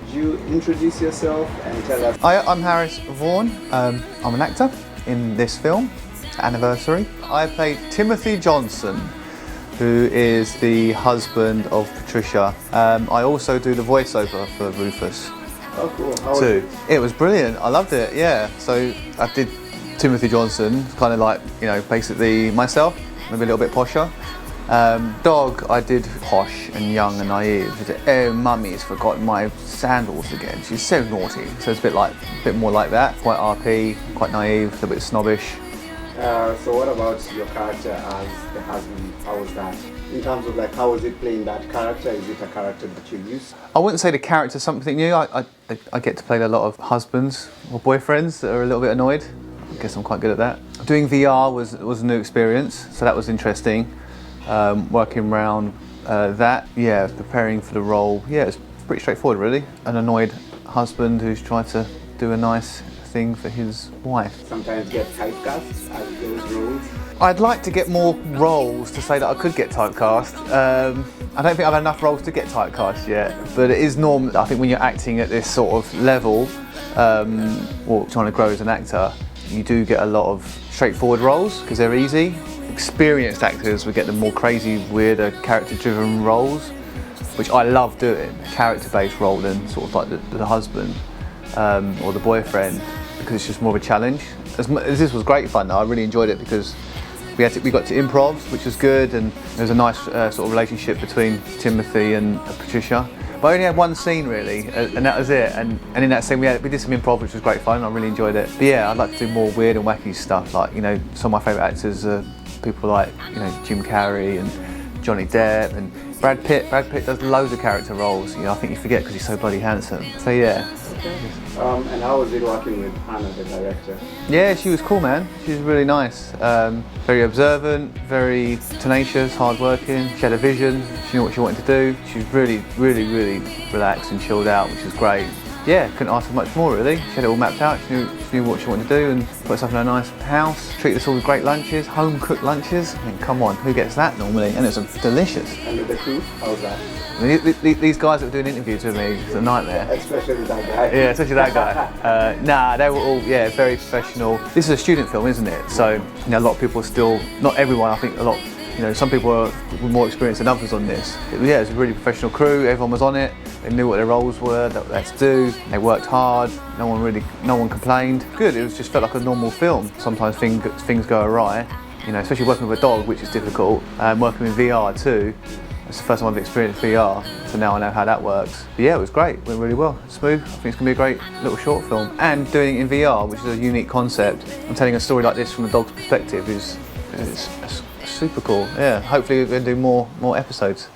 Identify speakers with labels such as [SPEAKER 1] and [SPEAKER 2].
[SPEAKER 1] could you introduce yourself and tell us?
[SPEAKER 2] Hi, I'm Harris Vaughan. I'm an actor in this film, Anniversary. I played Timothy Johnson, who is the husband of Patricia. I also do the voiceover for Rufus.
[SPEAKER 1] Oh, cool. How was
[SPEAKER 2] Too. It was brilliant. I loved it. Yeah. So I did Timothy Johnson, kind of like, you know, basically myself, maybe a little bit posher. Dog, I did posh and young and naive. She said, "Oh, mummy's forgotten my sandals again. She's so naughty." So it's a bit more like that. Quite RP, quite naive, a little bit snobbish.
[SPEAKER 1] So what about your character as the husband? How was that? In terms of like, how was it playing that character? Is it a character that you use?
[SPEAKER 2] I wouldn't say the character's something new. I get to play a lot of husbands or boyfriends that are a little bit annoyed. I guess I'm quite good at that. Doing VR was a new experience, so that was interesting. Working around that, yeah, preparing for the role, yeah, it's pretty straightforward really. An annoyed husband who's trying to do a nice thing for his wife.
[SPEAKER 1] Sometimes get typecast as those roles.
[SPEAKER 2] I'd like to get more roles to say that I could get typecast. I don't think I've had enough roles to get typecast yet, but it is normal. I think when you're acting at this sort of level, or trying to grow as an actor, you do get a lot of straightforward roles because they're easy. Experienced actors would get the more crazy, weirder, character-driven roles, which I love doing. A character-based role than sort of like the husband or the boyfriend, because it's just more of a challenge. As this was great fun though, I really enjoyed it because we got to improv, which was good, and there was a nice sort of relationship between Timothy and Patricia. But I only had one scene really, and that was it. And in that scene we did some improv, which was great fun. I really enjoyed it. But yeah, I'd like to do more weird and wacky stuff. Like, you know, some of my favourite actors are people like, you know, Jim Carrey and Johnny Depp and Brad Pitt. Brad Pitt does loads of character roles. You know, I think you forget because he's so bloody handsome. So yeah.
[SPEAKER 1] Okay. And how was it working with Hannah, the director?
[SPEAKER 2] Yeah, she was cool, man. She was really nice. Very observant, very tenacious, hard-working. She had a vision. She knew what she wanted to do. She was really, really, really relaxed and chilled out, which was great. Yeah, couldn't ask for much more really. She had it all mapped out. She knew what she wanted to do and put herself in a nice house. Treated us all with great lunches, home-cooked lunches. I mean, come on, who gets that normally? And it was delicious.
[SPEAKER 1] And with the crew, how was that?
[SPEAKER 2] I mean, these guys that were doing interviews with me, it's a nightmare.
[SPEAKER 1] Especially that guy.
[SPEAKER 2] Yeah, especially that guy. Nah, they were all, yeah, very professional. This is a student film, isn't it? So, you know, a lot of people still, not everyone, I think a lot, you know, some people were more experienced than others on this. Yeah, it was a really professional crew, everyone was on it. They knew what their roles were, that they had to do. They worked hard, no one complained. Good, it just felt like a normal film. Sometimes things go awry, you know, especially working with a dog, which is difficult. Working with VR too. It's the first time I've experienced VR, so now I know how that works. But yeah, it was great, went really well, smooth. I think it's gonna be a great little short film. And doing it in VR, which is a unique concept, and telling a story like this from a dog's perspective is super cool. Yeah, hopefully we're gonna do more episodes.